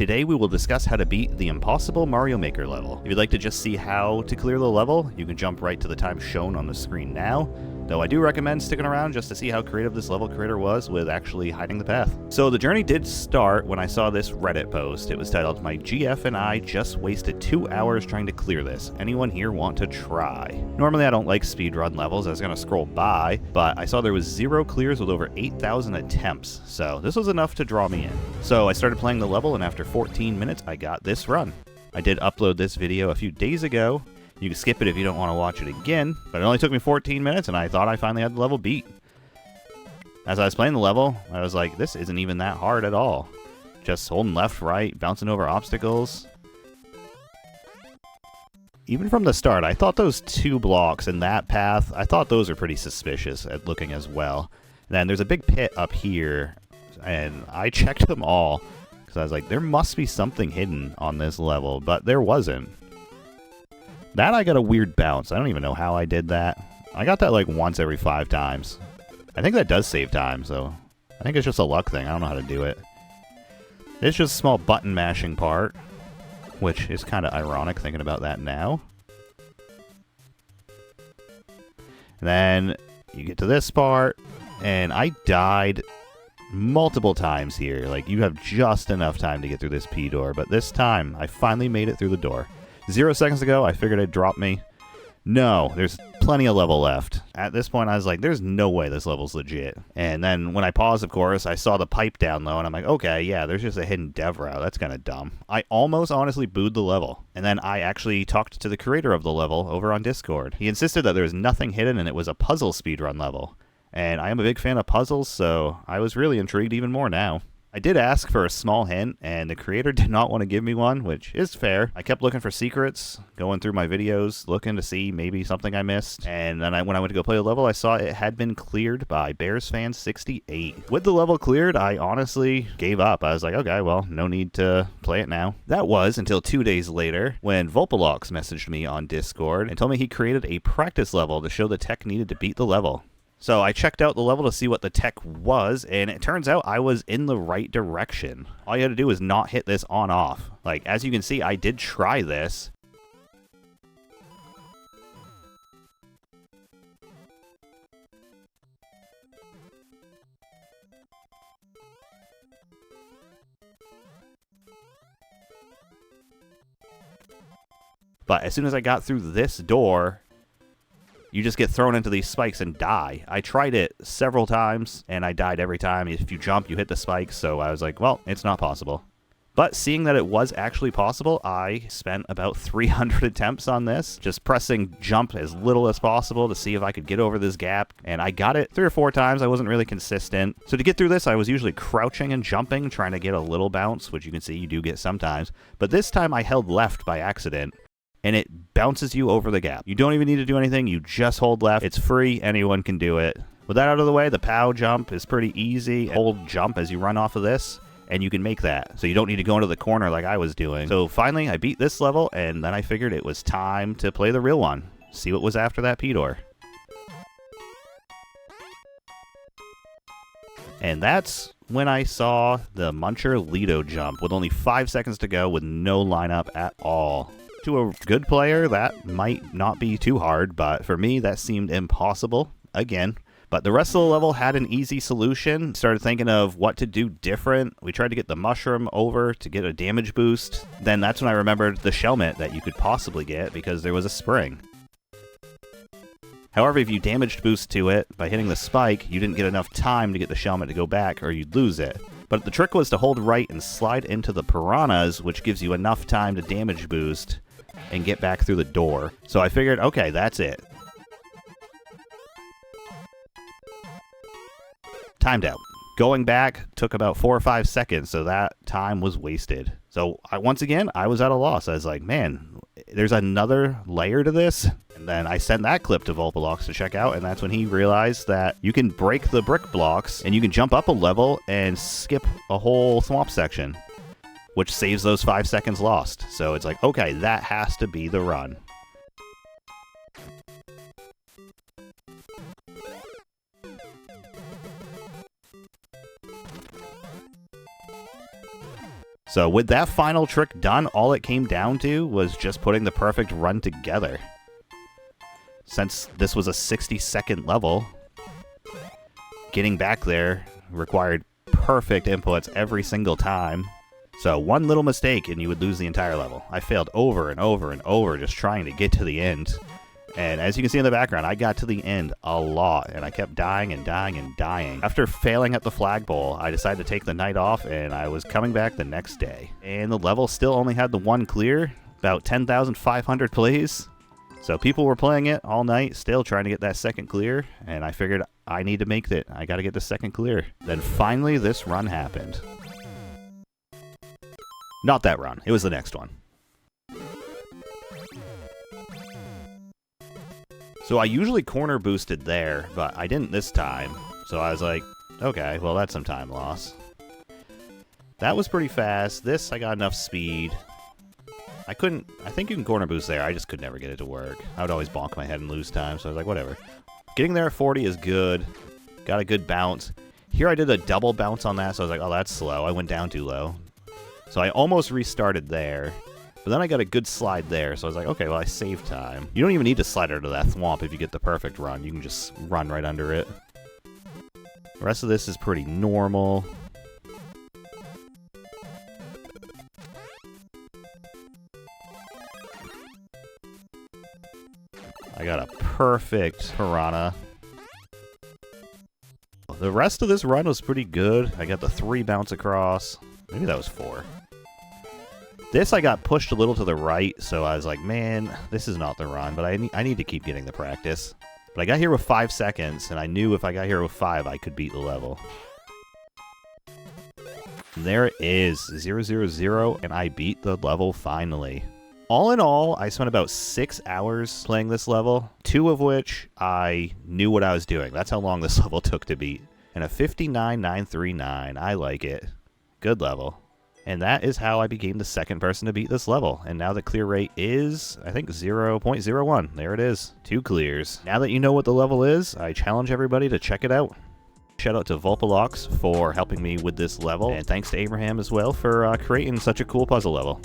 Today we will discuss how to beat the impossible Mario Maker level. If you'd like to just see how to clear the level, you can jump right to the time shown on the screen now, though I do recommend sticking around just to see how creative this level creator was with actually hiding the path. So the journey did start when I saw this Reddit post. It was titled, "My GF and I just wasted 2 hours trying to clear this. Anyone here want to try?" Normally I don't like speedrun levels, I was going to scroll by, but I saw there was 0 clears with over 8,000 attempts, so this was enough to draw me in. So I started playing the level, and after 14 minutes I got this run. I did upload this video a few days ago. You can skip it if you don't want to watch it again, but it only took me 14 minutes and I thought I finally had the level beat. As I was playing the level, I was like, this isn't even that hard at all. Just holding left, right, bouncing over obstacles. Even from the start, I thought those 2 blocks and that path, I thought those were pretty suspicious at looking as well. And then there's a big pit up here, and I checked them all, because I was like, there must be something hidden on this level, but there wasn't. That I got a weird bounce. I don't even know how I did that. I got that like once every 5 times. I think that does save time, so I think it's just a luck thing. I don't know how to do it. It's just a small button mashing part, which is kind of ironic thinking about that now. And then you get to this part, and I died multiple times here. Like, you have just enough time to get through this P door, but this time I finally made it through the door. 0 seconds ago, I figured it'd drop me. No, there's plenty of level left. At this point, I was like, there's no way this level's legit. And then when I paused, of course, I saw the pipe down low, and I'm like, okay, yeah, there's just a hidden dev route. That's kind of dumb. I almost honestly booed the level. And then I actually talked to the creator of the level over on Discord. He insisted that there was nothing hidden and it was a puzzle speedrun level. And I am a big fan of puzzles, so I was really intrigued even more now. I did ask for a small hint, and the creator did not want to give me one, which is fair. I kept looking for secrets, going through my videos, looking to see maybe something I missed, and then when I went to go play the level, I saw it had been cleared by BearsFan68. With the level cleared, I honestly gave up. I was like, okay, well, no need to play it now. That was until 2 days later, when Vulpolox messaged me on Discord and told me he created a practice level to show the tech needed to beat the level. So I checked out the level to see what the tech was, and it turns out I was in the right direction. All you had to do was not hit this on-off. Like, as you can see, I did try this. But as soon as I got through this door, you just get thrown into these spikes and die. I tried it several times, and I died every time. If you jump, you hit the spikes, so I was like, well, it's not possible. But seeing that it was actually possible, I spent about 300 attempts on this, just pressing jump as little as possible to see if I could get over this gap, and I got it 3 or 4 times. I wasn't really consistent. So to get through this, I was usually crouching and jumping, trying to get a little bounce, which you can see you do get sometimes. But this time I held left by accident, and it bounces you over the gap. You don't even need to do anything, you just hold left. It's free, anyone can do it. With that out of the way, the POW jump is pretty easy. Hold jump as you run off of this, and you can make that. So you don't need to go into the corner like I was doing. So finally, I beat this level, and then I figured it was time to play the real one. See what was after that P door. And that's when I saw the Muncher Lido jump with only 5 seconds to go with no lineup at all. To a good player, that might not be too hard, but for me, that seemed impossible, again. But the rest of the level had an easy solution. Started thinking of what to do different. We tried to get the mushroom over to get a damage boost. Then that's when I remembered the Shellmet that you could possibly get because there was a spring. However, if you damage boost to it by hitting the spike, you didn't get enough time to get the Shellmet to go back or you'd lose it. But the trick was to hold right and slide into the piranhas, which gives you enough time to damage boost and get back through the door. So I figured, okay, that's it. Timed out. Going back took about 4 or 5 seconds, so that time was wasted. So once again, I was at a loss. I was like, man, there's another layer to this? And then I sent that clip to Vulpolox to check out, and that's when he realized that you can break the brick blocks, and you can jump up a level and skip a whole swamp section, which saves those 5 seconds lost. So it's like, okay, that has to be the run. So with that final trick done, all it came down to was just putting the perfect run together. Since this was a 60-second level, getting back there required perfect inputs every single time. So one little mistake and you would lose the entire level. I failed over and over and over just trying to get to the end. And as you can see in the background, I got to the end a lot, and I kept dying and dying and dying. After failing at the flagpole, I decided to take the night off, and I was coming back the next day. And the level still only had the one clear, about 10,500 plays. So people were playing it all night, still trying to get that second clear, and I figured I need to make it. I gotta get the second clear. Then finally this run happened. Not that run, it was the next one. So I usually corner boosted there, but I didn't this time. So I was like, okay, well that's some time loss. That was pretty fast. This, I got enough speed. I think you can corner boost there. I just could never get it to work. I would always bonk my head and lose time, so I was like, whatever. Getting there at 40 is good. Got a good bounce. Here I did a double bounce on that, so I was like, oh, that's slow. I went down too low. So I almost restarted there. But then I got a good slide there, so I was like, okay, well, I saved time. You don't even need to slide under that thwomp if you get the perfect run. You can just run right under it. The rest of this is pretty normal. I got a perfect piranha. The rest of this run was pretty good. I got the 3 bounce across. Maybe that was 4. This I got pushed a little to the right, so I was like, man, this is not the run, but I need to keep getting the practice. But I got here with 5 seconds, and I knew if I got here with 5, I could beat the level. And there it is, 000, and I beat the level finally. All in all, I spent about 6 hours playing this level, 2 of which I knew what I was doing. That's how long this level took to beat. And a 59,939, I like it. Good level. And that is how I became the second person to beat this level. And now the clear rate is, I think, 0.01. There it is. 2 clears. Now that you know what the level is, I challenge everybody to check it out. Shout out to Vulpolox for helping me with this level. And thanks to Abraham as well for creating such a cool puzzle level.